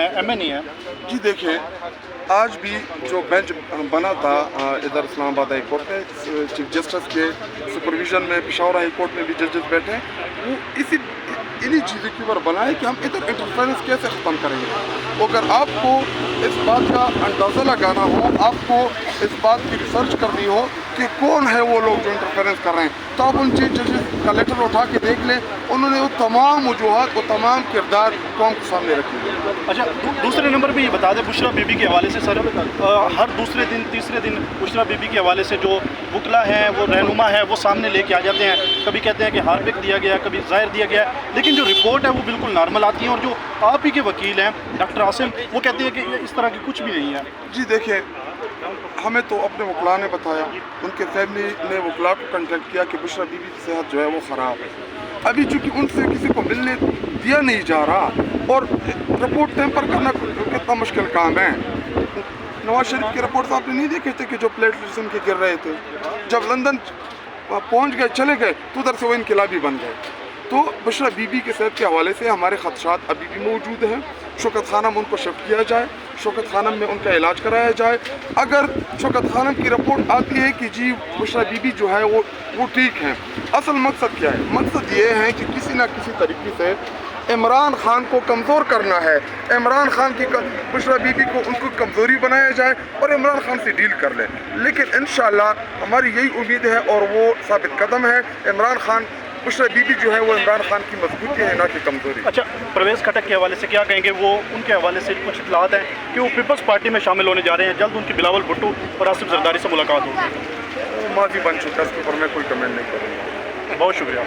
है, MN ही है। जी देखिए, आज भी जो बेंच बना था इधर इस्लामाबाद हाई कोर्ट में, चीफ जस्टिस के सुपरविजन में पेशावर हाई कोर्ट में भी जजेस बैठे हैं, वो इन्हीं चीज़ों के ऊपर बना है कि हम इधर इंटरफेरेंस कैसे ख़त्म करेंगे। अगर आपको इस बात का अंदाज़ा लगाना हो, आपको इस बात की रिसर्च करनी हो कि कौन है वो लोग जो इंटरफेरेंस कर रहे हैं, तो आप उन चीफ जजेस का लेटर उठा के देख लें। उन्होंने वो तमाम वजूहात, वो तमाम किरदार कौम के सामने रखे। अच्छा, दूसरे नंबर पे ये बता दें बुशरा बीबी के हवाले से सर, हर दूसरे दिन तीसरे दिन बुशरा बीबी के हवाले से जो वकला हैं, वो रहनुमा है, वो सामने लेके आ जाते हैं। कभी कहते हैं कि हार्पिक दिया गया, कभी ज़ाहिर दिया गया, लेकिन जो रिपोर्ट है वो बिल्कुल नॉर्मल आती है। और जो आप ही के वकील हैं डॉक्टर आसिम, वो कहते हैं कि इस तरह की कुछ भी नहीं है। जी देखिए, हमें तो अपने वकला ने बताया, उनके फैमिली ने वकला को कंटेक्ट किया कि बुशरा बीबी की सेहत जो है वो ख़राब है। अभी चूँकि उनसे किसी को मिलने दिया नहीं जा रहा और रिपोर्ट टेम्पर करना कितना मुश्किल काम है। नवाज शरीफ की रिपोर्ट्स आपने नहीं देखे थे कि जो प्लेटलेट्स उनके गिर रहे थे, जब लंदन पहुंच गए, चले गए, तो उधर से वो इनकलाबी बन गए। तो बुशरा बीबी के सेहत के हवाले से हमारे खदशात अभी भी मौजूद हैं। शौकत खानम उनको शिफ्ट किया जाए, शौकत खानम में उनका इलाज कराया जाए। अगर शौकत खानम की रिपोर्ट आती है कि जी बुशरा बीबी जो है वो ठीक है, असल मकसद क्या है? मकसद ये है कि किसी ना किसी तरीके से इमरान खान को कमज़ोर करना है। इमरान खान की बुशरा बीबी को उनको कमज़ोरी बनाया जाए और इमरान खान से डील कर ले। लेकिन इंशाअल्लाह हमारी यही उम्मीद है और वो साबित कदम है। इमरान खान, बुशरा बीबी जो है वो इमरान खान की मजबूती है, ना कि कमज़ोरी। अच्छा, परवेज़ खटक के हवाले से क्या कहेंगे? वो उनके हवाले से कुछ इतलात हैं कि वो पीपल्स पार्टी में शामिल होने जा रहे हैं। जल्द उनकी बिलावल भुट्टो और आसिफ जरदारी से मुलाकात होगी। माफ़ी बन चुका है, इसके ऊपर मैं कोई कमेंट नहीं करूँगा। बहुत शुक्रिया।